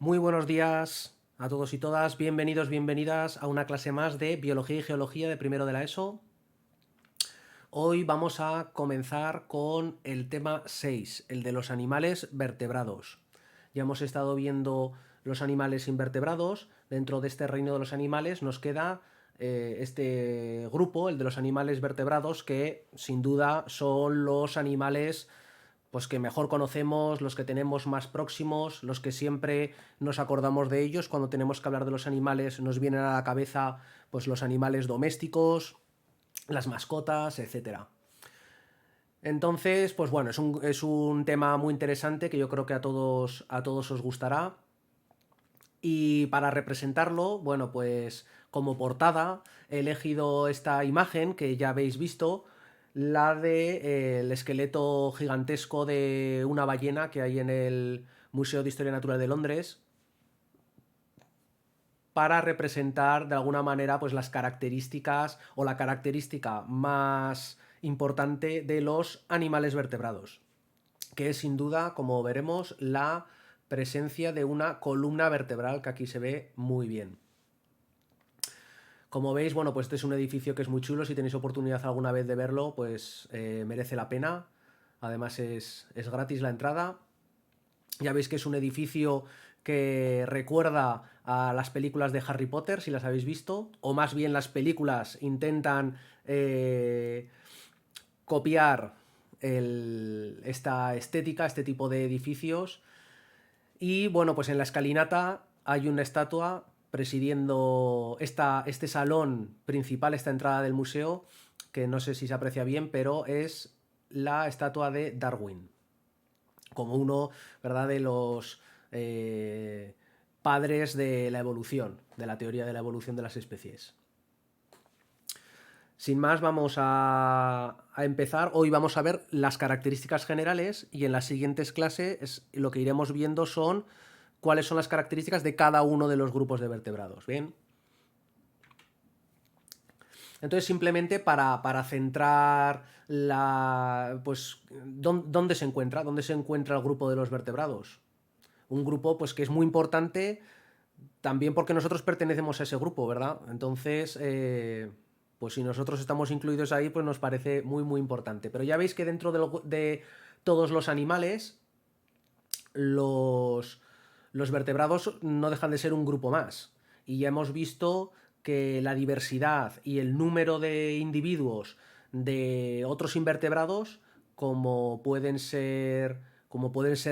Muy buenos días a todos y todas, bienvenidos, bienvenidas a una clase más de Biología y Geología de primero de la ESO. Hoy vamos a comenzar con el tema 6, el de los animales vertebrados. Ya hemos estado viendo los animales invertebrados. Dentro de este reino de los animales nos queda este grupo, el de los animales vertebrados, que sin duda son los animales pues que mejor conocemos, los que tenemos más próximos, los que siempre nos acordamos de ellos. Cuando tenemos que hablar de los animales nos vienen a la cabeza pues los animales domésticos, las mascotas, etcétera. Entonces, pues bueno, es un tema muy interesante que yo creo que a todos os gustará. Y para representarlo, bueno, pues como portada he elegido esta imagen que ya habéis visto, la de el esqueleto gigantesco de una ballena que hay en el Museo de Historia Natural de Londres, para representar de alguna manera pues las características o la característica más importante de los animales vertebrados, que es sin duda, como veremos, la presencia de una columna vertebral que aquí se ve muy bien. Como veis, bueno, pues este es un edificio que es muy chulo. Si tenéis oportunidad alguna vez de verlo, pues merece la pena. Además es gratis la entrada. Ya veis que es un edificio que recuerda a las películas de Harry Potter, si las habéis visto, o más bien las películas intentan copiar esta estética, este tipo de edificios. Y bueno, pues en la escalinata hay una estatua presidiendo este salón principal, esta entrada del museo, que no sé si se aprecia bien, pero es la estatua de Darwin, como uno, ¿verdad?, de los padres de la evolución, de la teoría de la evolución de las especies. Sin más, vamos a empezar. Hoy vamos a ver las características generales y en las siguientes clases lo que iremos viendo son cuáles son las características de cada uno de los grupos de vertebrados. Bien. Entonces, simplemente para centrar pues, ¿dónde se encuentra? ¿Dónde se encuentra el grupo de los vertebrados? Un grupo pues, que es muy importante también porque nosotros pertenecemos a ese grupo, ¿verdad? Entonces, pues si nosotros estamos incluidos ahí, pues nos parece muy, muy importante. Pero ya veis que dentro de todos los animales, los vertebrados no dejan de ser un grupo más. Y ya hemos visto que la diversidad y el número de individuos de otros invertebrados, como pueden ser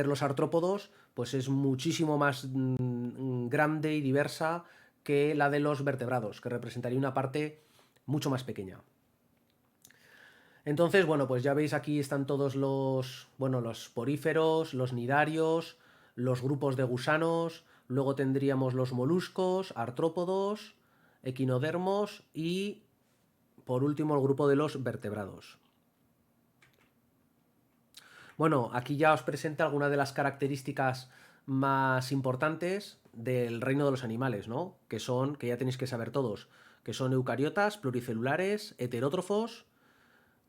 los artrópodos, pues es muchísimo más grande y diversa que la de los vertebrados, que representaría una parte mucho más pequeña. Entonces, bueno, pues ya veis aquí están todos los poríferos, los nidarios, los grupos de gusanos, luego tendríamos los moluscos, artrópodos, equinodermos y, por último, el grupo de los vertebrados. Bueno, aquí ya os presento algunas de las características más importantes del reino de los animales, ¿no? Que ya tenéis que saber todos, que son eucariotas, pluricelulares, heterótrofos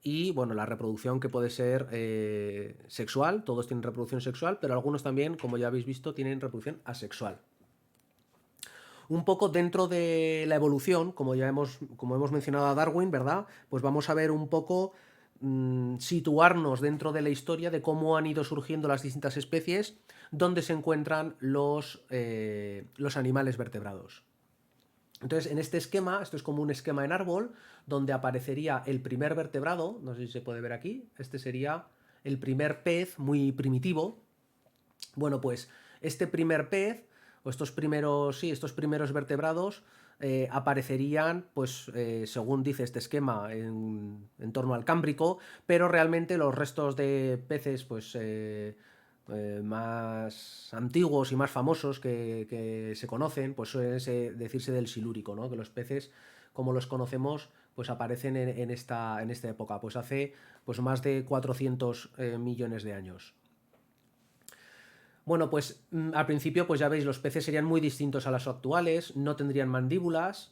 y, bueno, la reproducción que puede ser sexual. Todos tienen reproducción sexual, pero algunos también, como ya habéis visto, tienen reproducción asexual. Un poco dentro de la evolución, como hemos mencionado a Darwin, ¿verdad? Pues vamos a ver un poco situarnos dentro de la historia de cómo han ido surgiendo las distintas especies, dónde se encuentran los animales vertebrados. Entonces, en este esquema, esto es como un esquema en árbol, donde aparecería el primer vertebrado, no sé si se puede ver aquí, este sería el primer pez muy primitivo. Bueno, pues este primer pez, o estos primeros vertebrados, aparecerían, pues, según dice este esquema, en torno al Cámbrico, pero realmente los restos de peces, pues, más antiguos y más famosos que se conocen, pues suele decirse del Silúrico, ¿no? Que los peces, como los conocemos, pues aparecen en esta época, pues hace pues más de 400 millones de años. Bueno, pues al principio, pues ya veis, los peces serían muy distintos a los actuales, no tendrían mandíbulas.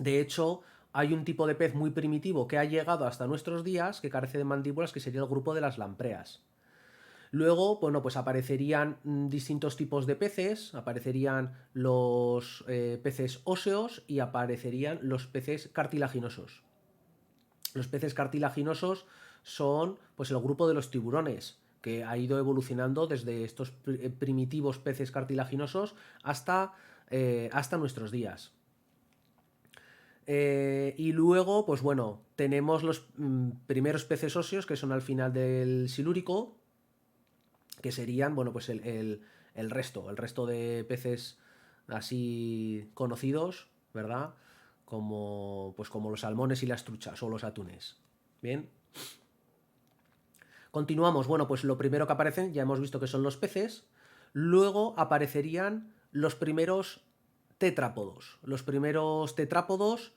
De hecho, hay un tipo de pez muy primitivo que ha llegado hasta nuestros días que carece de mandíbulas, que sería el grupo de las lampreas. Luego, bueno, pues aparecerían distintos tipos de peces, aparecerían los peces óseos y aparecerían los peces cartilaginosos. Los peces cartilaginosos son pues el grupo de los tiburones, que ha ido evolucionando desde estos primitivos peces cartilaginosos hasta nuestros días. Y luego, pues bueno, tenemos los primeros peces óseos que son al final del Silúrico, que serían, bueno, pues el resto de peces así conocidos, ¿verdad? Pues como los salmones y las truchas o los atunes. Bien. Continuamos. Bueno, pues lo primero que aparecen, ya hemos visto que son los peces. Luego aparecerían los primeros tetrápodos. Los primeros tetrápodos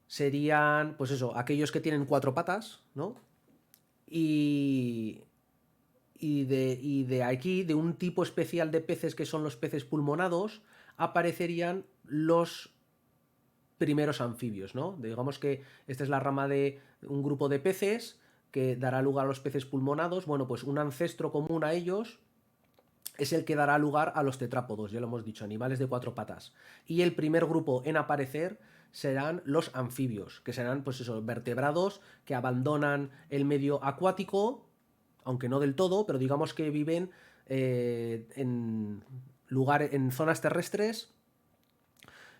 serían, pues eso, aquellos que tienen 4 patas, ¿no? Y, y de aquí, de un tipo especial de peces que son los peces pulmonados, aparecerían los primeros anfibios, ¿no? Digamos que esta es la rama de un grupo de peces que dará lugar a los peces pulmonados. Bueno, pues un ancestro común a ellos es el que dará lugar a los tetrápodos, ya lo hemos dicho, animales de 4 patas. Y el primer grupo en aparecer serán los anfibios, que serán, pues eso, vertebrados que abandonan el medio acuático, aunque no del todo, pero digamos que viven en zonas terrestres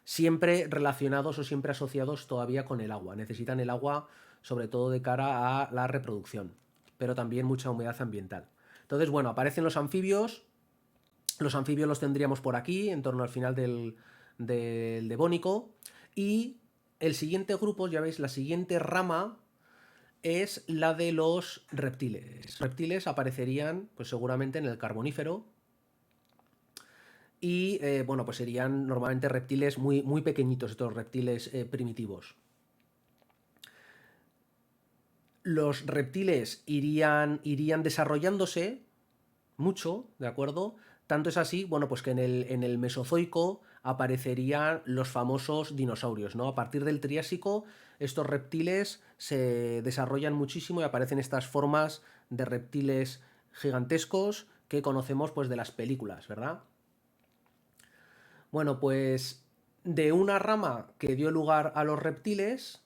siempre relacionados o siempre asociados todavía con el agua. Necesitan el agua sobre todo de cara a la reproducción, pero también mucha humedad ambiental. Entonces, bueno, aparecen los anfibios. Los anfibios los tendríamos por aquí, en torno al final del Devónico. Y el siguiente grupo, ya veis, la siguiente rama es la de los reptiles. Los reptiles aparecerían, pues seguramente en el Carbonífero. Y bueno, pues serían normalmente reptiles muy, muy pequeñitos, estos reptiles primitivos. Los reptiles irían desarrollándose mucho, ¿de acuerdo? Tanto es así, bueno, pues que en el Mesozoico aparecerían los famosos dinosaurios, ¿no? A partir del Triásico, estos reptiles se desarrollan muchísimo y aparecen estas formas de reptiles gigantescos que conocemos pues de las películas, ¿verdad? Bueno, pues de una rama que dio lugar a los reptiles,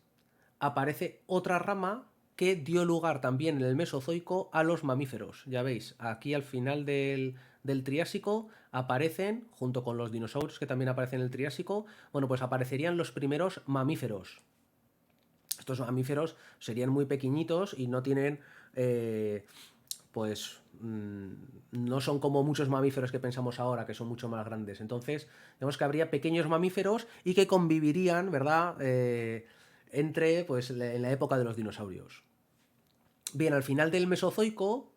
aparece otra rama que dio lugar también en el Mesozoico a los mamíferos. Ya veis, aquí al final del Triásico aparecen, junto con los dinosaurios que también aparecen en el Triásico, bueno, pues aparecerían los primeros mamíferos. Estos mamíferos serían muy pequeñitos y no tienen, pues, no son como muchos mamíferos que pensamos ahora, que son mucho más grandes. Entonces, vemos que habría pequeños mamíferos y que convivirían, ¿verdad? Entre, pues, en la época de los dinosaurios. Bien, al final del Mesozoico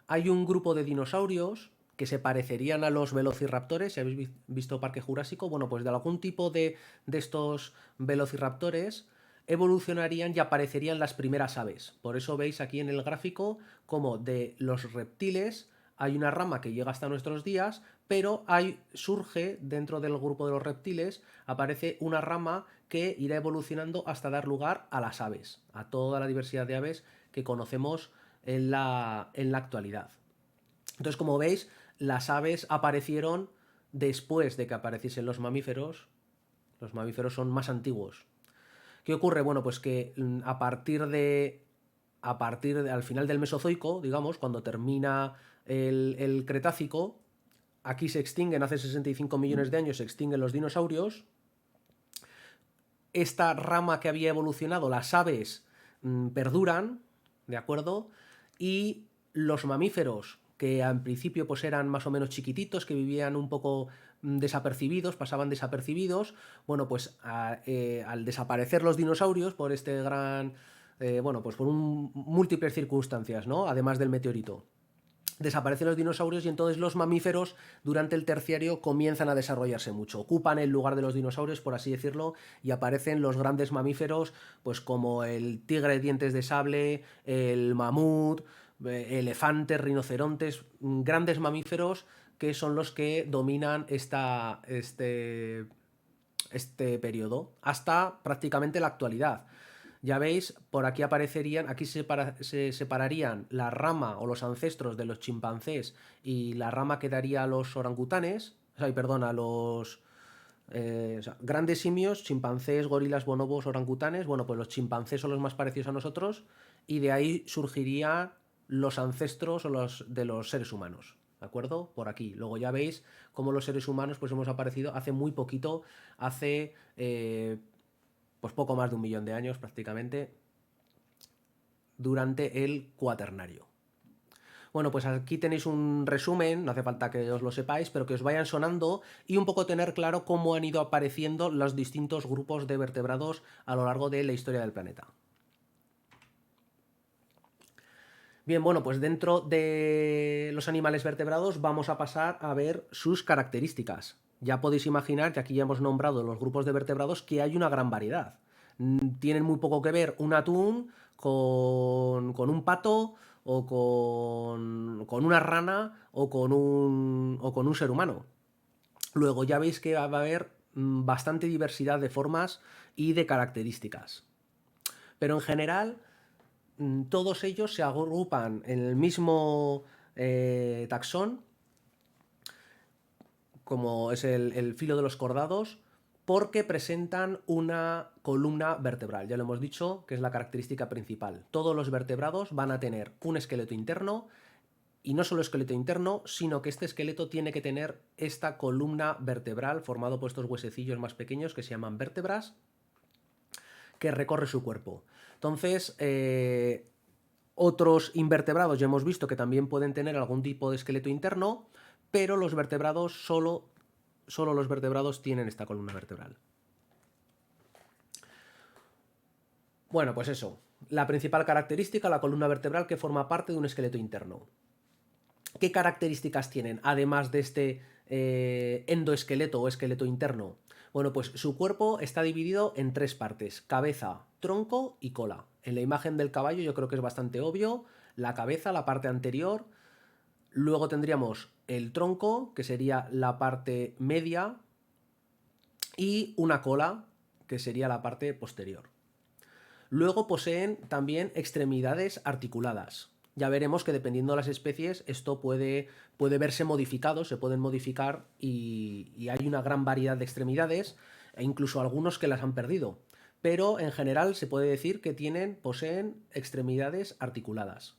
hay un grupo de dinosaurios que se parecerían a los velociraptores. Si habéis visto Parque Jurásico, bueno, pues de algún tipo de estos velociraptores evolucionarían y aparecerían las primeras aves. Por eso veis aquí en el gráfico como de los reptiles hay una rama que llega hasta nuestros días, pero surge dentro del grupo de los reptiles, aparece una rama que irá evolucionando hasta dar lugar a las aves, a toda la diversidad de aves que conocemos en la actualidad. Entonces, como veis, las aves aparecieron después de que apareciesen los mamíferos. Los mamíferos son más antiguos. ¿Qué ocurre? Bueno, pues que al final del Mesozoico, digamos, cuando termina el Cretácico, aquí se extinguen, hace 65 millones de años se extinguen los dinosaurios. Esta rama que había evolucionado, las aves, perduran, ¿de acuerdo? Y los mamíferos, que en principio pues eran más o menos chiquititos, que vivían un poco desapercibidos, pasaban desapercibidos, bueno, pues al desaparecer los dinosaurios por este gran, bueno, pues por múltiples circunstancias, ¿no? Además del meteorito. Desaparecen los dinosaurios y entonces los mamíferos durante el terciario comienzan a desarrollarse mucho. Ocupan el lugar de los dinosaurios, por así decirlo, y aparecen los grandes mamíferos, pues como el tigre de dientes de sable, el mamut, elefantes, rinocerontes, grandes mamíferos que son los que dominan este periodo hasta prácticamente la actualidad. Ya veis, por aquí aparecerían, aquí se separarían la rama o los ancestros de los chimpancés y la rama que daría a los orangutanes, o sea, perdón, a los o sea, grandes simios, chimpancés, gorilas, bonobos, orangutanes. Bueno, pues los chimpancés son los más parecidos a nosotros y de ahí surgirían los ancestros o los de los seres humanos. ¿De acuerdo? Por aquí. Luego ya veis cómo los seres humanos pues hemos aparecido hace muy poquito, hace pues poco más de 1 millón de años prácticamente, durante el Cuaternario. Bueno, pues aquí tenéis un resumen, no hace falta que os lo sepáis, pero que os vayan sonando y un poco tener claro cómo han ido apareciendo los distintos grupos de vertebrados a lo largo de la historia del planeta. Bien, bueno, pues dentro de los animales vertebrados vamos a pasar a ver sus características. Ya podéis imaginar que aquí ya hemos nombrado los grupos de vertebrados, que hay una gran variedad. Tienen muy poco que ver un atún con un pato con una rana o con un ser humano. Luego ya veis que va a haber bastante diversidad de formas y de características. Pero en general todos ellos se agrupan en el mismo taxón, como es el filo de los cordados, porque presentan una columna vertebral. Ya lo hemos dicho, que es la característica principal. Todos los vertebrados van a tener un esqueleto interno, y no solo esqueleto interno, sino que este esqueleto tiene que tener esta columna vertebral formado por estos huesecillos más pequeños que se llaman vértebras, que recorre su cuerpo. Entonces, otros invertebrados ya hemos visto que también pueden tener algún tipo de esqueleto interno, pero los vertebrados solo los vertebrados tienen esta columna vertebral. Bueno, pues eso. La principal característica, la columna vertebral que forma parte de un esqueleto interno. ¿Qué características tienen, además de este endoesqueleto o esqueleto interno? Bueno, pues su cuerpo está dividido en 3 partes: cabeza, tronco y cola. En la imagen del caballo yo creo que es bastante obvio. La cabeza, la parte anterior. Luego tendríamos el tronco, que sería la parte media, y una cola, que sería la parte posterior. Luego poseen también extremidades articuladas. Ya veremos que dependiendo de las especies esto puede verse modificado, se pueden modificar y hay una gran variedad de extremidades e incluso algunos que las han perdido. Pero en general se puede decir que poseen extremidades articuladas,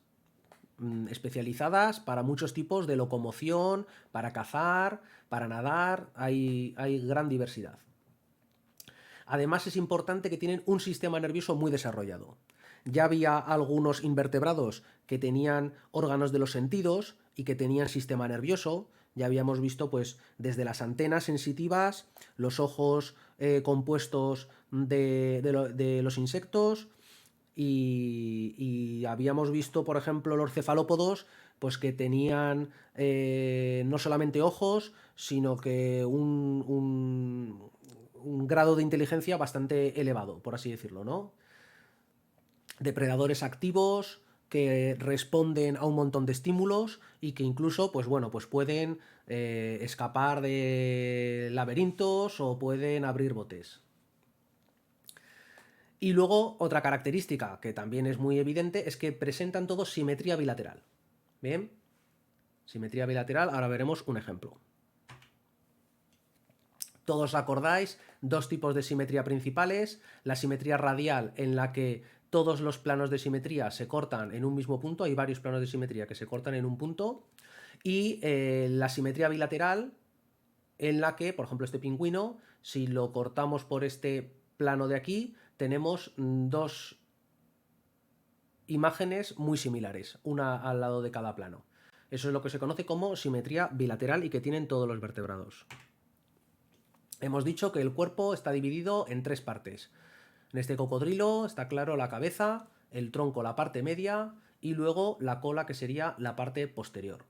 especializadas para muchos tipos de locomoción, para cazar, para nadar, hay gran diversidad. Además es importante que tienen un sistema nervioso muy desarrollado. Ya había algunos invertebrados que tenían órganos de los sentidos y que tenían sistema nervioso. Ya habíamos visto pues desde las antenas sensitivas, los ojos compuestos de los insectos y habíamos visto, por ejemplo, los cefalópodos pues que tenían no solamente ojos, sino que un grado de inteligencia bastante elevado, por así decirlo, ¿no? Depredadores activos que responden a un montón de estímulos y que incluso, pues bueno, pues pueden escapar de laberintos o pueden abrir botes. Y luego otra característica que también es muy evidente es que presentan todos simetría bilateral. Bien, simetría bilateral, ahora veremos un ejemplo. Todos acordáis, 2 tipos de simetría principales: la simetría radial, en la que todos los planos de simetría se cortan en un mismo punto, hay varios planos de simetría que se cortan en un punto, y la simetría bilateral, en la que, por ejemplo, este pingüino, si lo cortamos por este plano de aquí, tenemos 2 imágenes muy similares, una al lado de cada plano. Eso es lo que se conoce como simetría bilateral y que tienen todos los vertebrados. Hemos dicho que el cuerpo está dividido en 3 partes. En este cocodrilo está claro la cabeza, el tronco la parte media y luego la cola, que sería la parte posterior.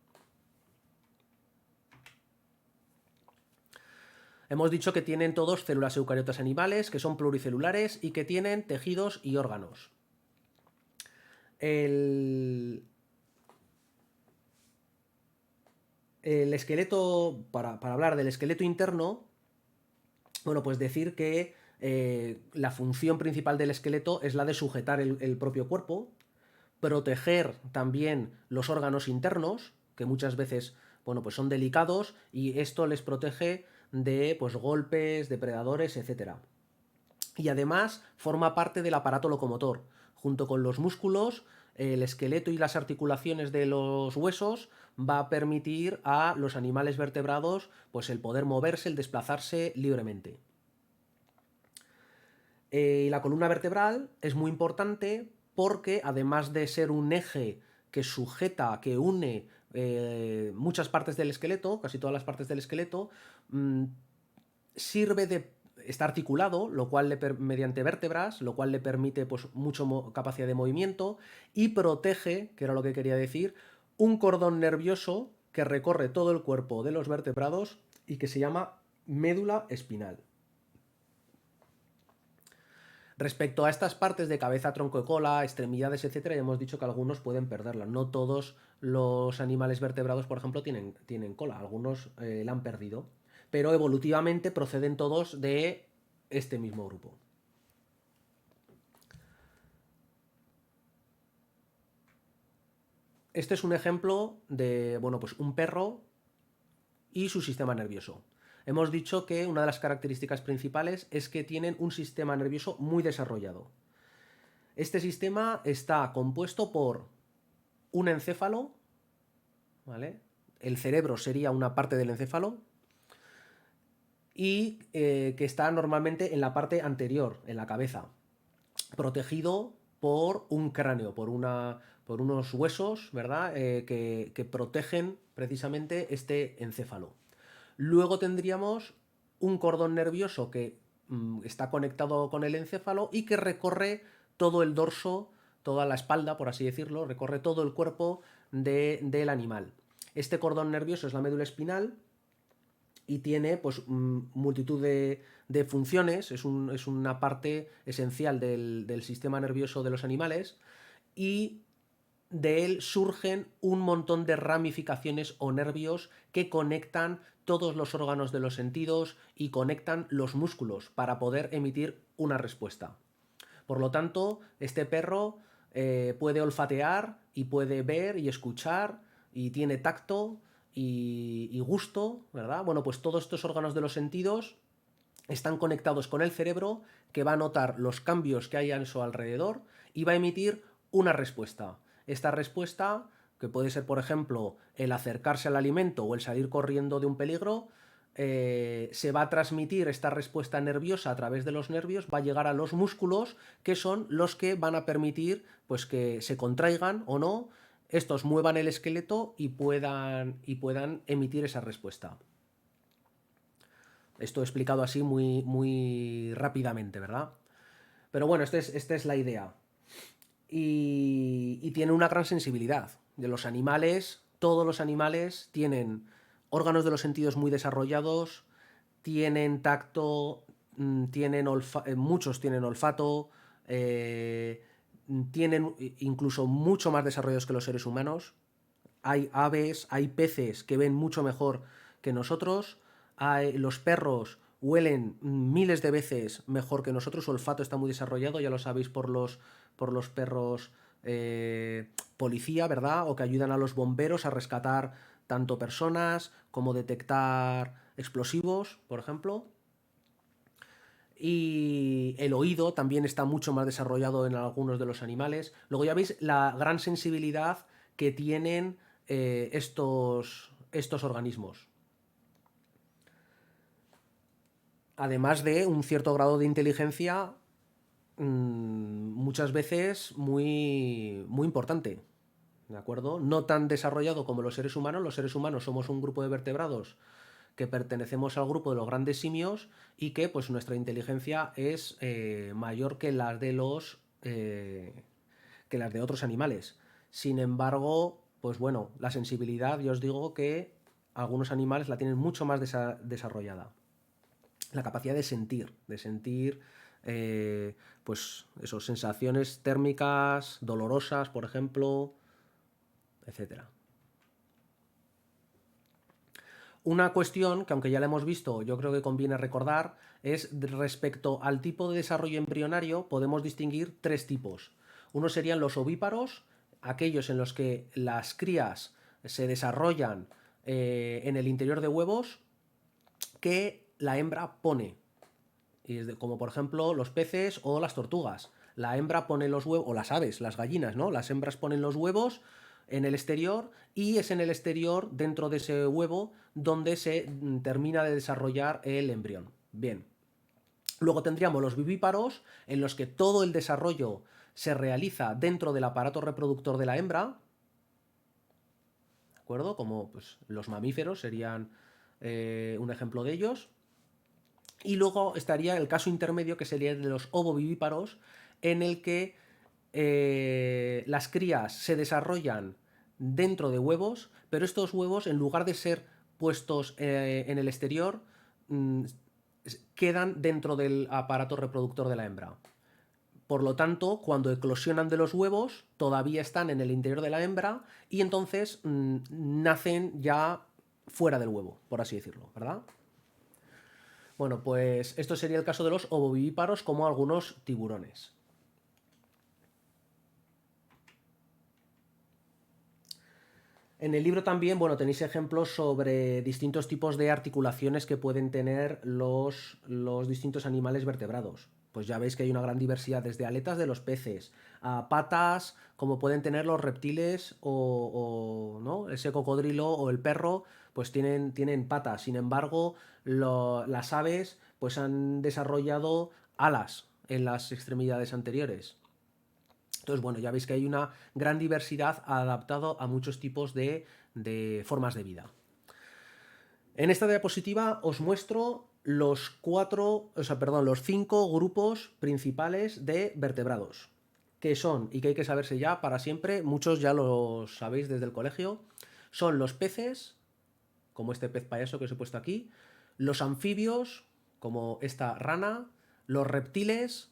Hemos dicho que tienen todos células eucariotas animales, que son pluricelulares y que tienen tejidos y órganos. El esqueleto, para hablar del esqueleto interno, bueno, pues decir que La función principal del esqueleto es la de sujetar el propio cuerpo, proteger también los órganos internos, que muchas veces, bueno, pues son delicados y esto les protege de, pues, golpes, depredadores, etcétera. Y además forma parte del aparato locomotor. Junto con los músculos, el esqueleto y las articulaciones de los huesos va a permitir a los animales vertebrados, pues, el poder moverse, el desplazarse libremente. La columna vertebral es muy importante porque, además de ser un eje que sujeta, que une muchas partes del esqueleto, casi todas las partes del esqueleto, sirve de... Está articulado, lo cual mediante vértebras, lo cual le permite, pues, mucha capacidad de movimiento, y protege, que era lo que quería decir, un cordón nervioso que recorre todo el cuerpo de los vertebrados y que se llama médula espinal. Respecto a estas partes de cabeza, tronco y cola, extremidades, etcétera, ya hemos dicho que algunos pueden perderla. No todos los animales vertebrados, por ejemplo, tienen cola. Algunos la han perdido. Pero evolutivamente proceden todos de este mismo grupo. Este es un ejemplo de, bueno, pues un perro y su sistema nervioso. Hemos dicho que una de las características principales es que tienen un sistema nervioso muy desarrollado. Este sistema está compuesto por un encéfalo, ¿vale? El cerebro sería una parte del encéfalo, y que está normalmente en la parte anterior, en la cabeza, protegido por un cráneo, por unos huesos, ¿verdad? Que protegen precisamente este encéfalo. Luego tendríamos un cordón nervioso que está conectado con el encéfalo y que recorre todo el dorso, toda la espalda, por así decirlo, recorre todo el cuerpo del animal. Este cordón nervioso es la médula espinal y tiene, pues, multitud de funciones, es una parte esencial del sistema nervioso de los animales, y de él surgen un montón de ramificaciones o nervios que conectan todos los órganos de los sentidos y conectan los músculos para poder emitir una respuesta. Por lo tanto, este perro puede olfatear y puede ver y escuchar y tiene tacto y gusto, ¿verdad? Bueno, pues todos estos órganos de los sentidos están conectados con el cerebro, que va a notar los cambios que hay a su alrededor y va a emitir una respuesta. Esta respuesta, que puede ser, por ejemplo, el acercarse al alimento o el salir corriendo de un peligro, se va a transmitir esta respuesta nerviosa a través de los nervios, va a llegar a los músculos, que son los que van a permitir, pues, que se contraigan o no, estos muevan el esqueleto y puedan emitir esa respuesta. Esto explicado así muy, muy rápidamente, ¿verdad? Pero bueno, esta es la idea. Y tiene una gran sensibilidad. De los animales, todos los animales tienen órganos de los sentidos muy desarrollados, tienen tacto, muchos tienen olfato, tienen incluso mucho más desarrollados que los seres humanos. Hay aves, hay peces que ven mucho mejor que nosotros. Los perros huelen miles de veces mejor que nosotros, su olfato está muy desarrollado, ya lo sabéis por los perros policía, ¿verdad? O que ayudan a los bomberos a rescatar tanto personas como detectar explosivos, por ejemplo. Y el oído también está mucho más desarrollado en algunos de los animales. Luego ya veis la gran sensibilidad que tienen estos organismos. Además de un cierto grado de inteligencia, muchas veces muy, muy importante, ¿de acuerdo? No tan desarrollado como los seres humanos. Los seres humanos somos un grupo de vertebrados que pertenecemos al grupo de los grandes simios y que, pues, nuestra inteligencia es mayor que las de otros animales. Sin embargo, pues bueno, la sensibilidad, yo os digo que algunos animales la tienen mucho más desarrollada. La capacidad de sentir, pues eso, sensaciones térmicas, dolorosas, por ejemplo, etcétera. Una cuestión que, aunque ya la hemos visto, yo creo que conviene recordar, es respecto al tipo de desarrollo embrionario, podemos distinguir tres tipos. Uno serían los ovíparos, aquellos en los que las crías se desarrollan en el interior de huevos que la hembra pone, como por ejemplo los peces o las tortugas. La hembra pone los huevos, o las aves, las gallinas, ¿no? Las hembras ponen los huevos en el exterior y es en el exterior, dentro de ese huevo, donde se termina de desarrollar el embrión. Bien. Luego tendríamos los vivíparos, en los que todo el desarrollo se realiza dentro del aparato reproductor de la hembra, ¿de acuerdo? Como pues, los mamíferos serían un ejemplo de ellos. Y luego estaría el caso intermedio, que sería el de los ovovivíparos, en el que las crías se desarrollan dentro de huevos, pero estos huevos, en lugar de ser puestos en el exterior, quedan dentro del aparato reproductor de la hembra. Por lo tanto, cuando eclosionan de los huevos, todavía están en el interior de la hembra y entonces nacen ya fuera del huevo, por así decirlo, ¿verdad? Bueno, pues esto sería el caso de los ovovivíparos, como algunos tiburones. En el libro también, bueno, tenéis ejemplos sobre distintos tipos de articulaciones que pueden tener los distintos animales vertebrados. Pues ya veis que hay una gran diversidad, desde aletas de los peces a patas, como pueden tener los reptiles ¿no? Ese cocodrilo o el perro, pues tienen patas. Sin embargo, las aves pues han desarrollado alas en las extremidades anteriores. Entonces, bueno, ya veis que hay una gran diversidad adaptado a muchos tipos de formas de vida. En esta diapositiva os muestro los cinco grupos principales de vertebrados, que son, y que hay que saberse ya para siempre, muchos ya los sabéis desde el colegio, son los peces, como este pez payaso que os he puesto aquí, los anfibios, como esta rana, los reptiles,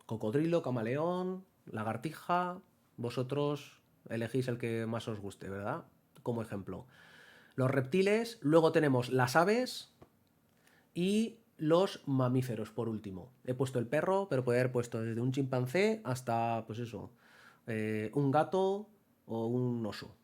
cocodrilo, camaleón, lagartija, vosotros elegís el que más os guste, ¿verdad? Como ejemplo. Los reptiles, luego tenemos las aves y los mamíferos, por último. He puesto el perro, pero puede haber puesto desde un chimpancé hasta, pues eso, un gato o un oso.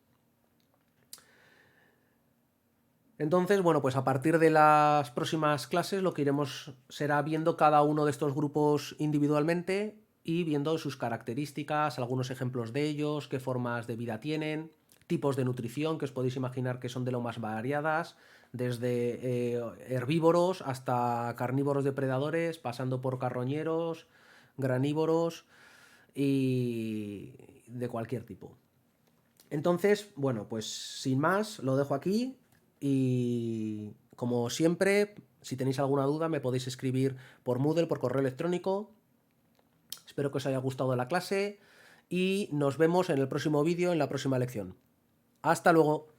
Entonces, bueno, pues a partir de las próximas clases lo que iremos será viendo cada uno de estos grupos individualmente y viendo sus características, algunos ejemplos de ellos, qué formas de vida tienen, tipos de nutrición que os podéis imaginar que son de lo más variadas, desde herbívoros hasta carnívoros depredadores, pasando por carroñeros, granívoros y de cualquier tipo. Entonces, bueno, pues sin más, lo dejo aquí y como siempre, si tenéis alguna duda me podéis escribir por Moodle, por correo electrónico. Espero que os haya gustado la clase y nos vemos en el próximo vídeo, en la próxima lección. Hasta luego.